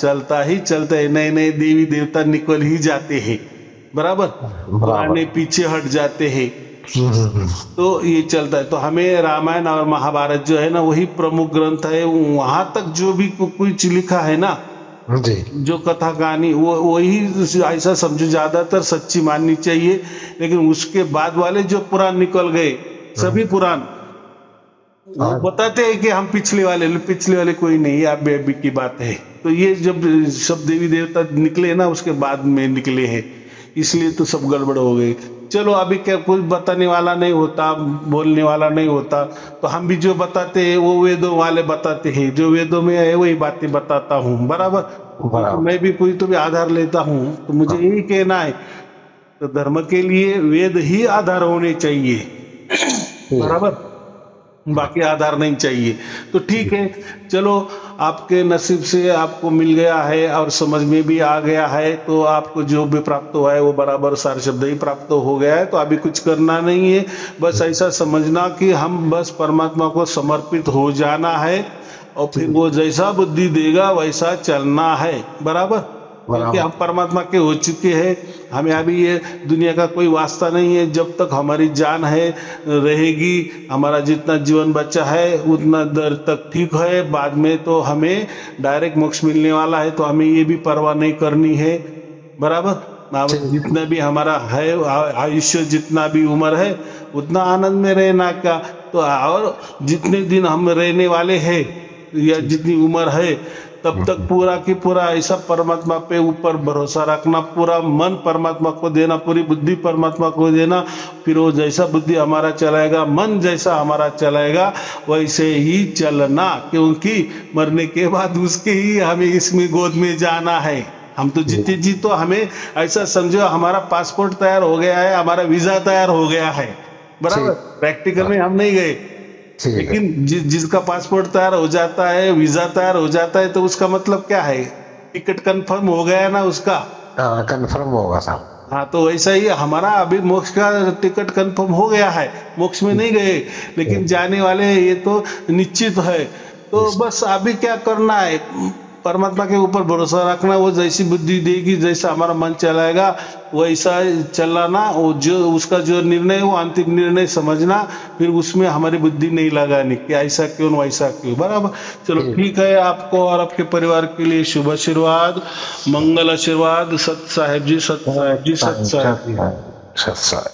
नए नए देवी देवता निकल ही जाते हैं, बराबर। पुराने पीछे हट जाते हैं, तो ये चलता है। तो हमें रामायण और महाभारत जो है ना, वही प्रमुख ग्रंथ है। वहां तक जो भी कुछ लिखा है ना जी, जो कथा कहानी, वो वही ऐसा समझो ज्यादातर सच्ची माननी चाहिए। लेकिन उसके बाद वाले जो पुराण निकल गए, सभी पुराण वो बताते हैं कि हम पिछले वाले कोई नहीं है, अभी की बात है। तो ये जब सब देवी देवता निकले ना, उसके बाद में निकले हैं, इसलिए तो सब गड़बड़ हो गई। चलो, अभी क्या कोई बताने वाला नहीं होता, बोलने वाला नहीं होता, तो हम भी जो बताते हैं वो वेदों वाले बताते हैं, जो वेदों में है वही बातें बताता हूँ, बराबर। तो मैं भी कोई तो भी आधार लेता हूँ, तो मुझे यही कहना है, तो धर्म के लिए वेद ही आधार होने चाहिए, बराबर। बाकी आधार नहीं चाहिए। तो ठीक है, चलो आपके नसीब से आपको मिल गया है और समझ में भी आ गया है, तो आपको जो भी प्राप्त हुआ है वो बराबर सार शब्द ही प्राप्त हो गया है। तो अभी कुछ करना नहीं है, बस ऐसा समझना कि हम बस परमात्मा को समर्पित हो जाना है और फिर वो जैसा बुद्धि देगा वैसा चलना है, बराबर। क्योंकि हम परमात्मा के हो चुके हैं, हमें अभी ये दुनिया का कोई वास्ता नहीं है। जब तक हमारी जान है रहेगी, हमारा जितना जीवन बचा है उतना देर तक ठीक है, बाद में तो हमें डायरेक्ट मोक्ष मिलने वाला है। तो हमें ये भी परवाह नहीं करनी है, बराबर। जितना भी हमारा है आयुष्य, जितना भी उम्र है उतना आनंद में रहना का। तो और जितने दिन हम रहने वाले हैं या जितनी उम्र है तब तक पूरा की पूरा ऐसा परमात्मा पे ऊपर भरोसा रखना, पूरा मन परमात्मा को देना, पूरी बुद्धि परमात्मा को देना। फिर वो जैसा बुद्धि हमारा चलाएगा, मन जैसा हमारा चलाएगा, वैसे ही चलना। क्योंकि मरने के बाद उसके ही हमें इसमें गोद में जाना है। हम तो जीते जी तो हमें ऐसा समझो हमारा पासपोर्ट तैयार हो गया है, हमारा वीजा तैयार हो गया है, बराबर। प्रैक्टिकल में हम नहीं गए, लेकिन जिसका पासपोर्ट तैयार हो जाता है, वीजा तैयार हो जाता है, तो उसका मतलब क्या है, टिकट कंफर्म हो गया ना उसका। कंफर्म होगा साहब। हाँ, तो वैसा ही हमारा अभी मोक्ष का टिकट कंफर्म हो गया है, मोक्ष में नहीं गए लेकिन जाने वाले हैं, ये तो निश्चित है। तो बस अभी क्या करना है, परमात्मा के ऊपर भरोसा रखना। वो जैसी बुद्धि देगी, जैसा हमारा मन चलाएगा वैसा चलाना। वो जो उसका जो निर्णय है वो अंतिम निर्णय समझना, फिर उसमें हमारी बुद्धि नहीं लगानी कि ऐसा क्यों वैसा क्यों, बराबर। चलो ठीक है, आपको और आपके परिवार के लिए शुभ आशीर्वाद, मंगल आशीर्वाद। सत साहेब जी, सत साहेब जी, सत साहेब जी, सत साहेब।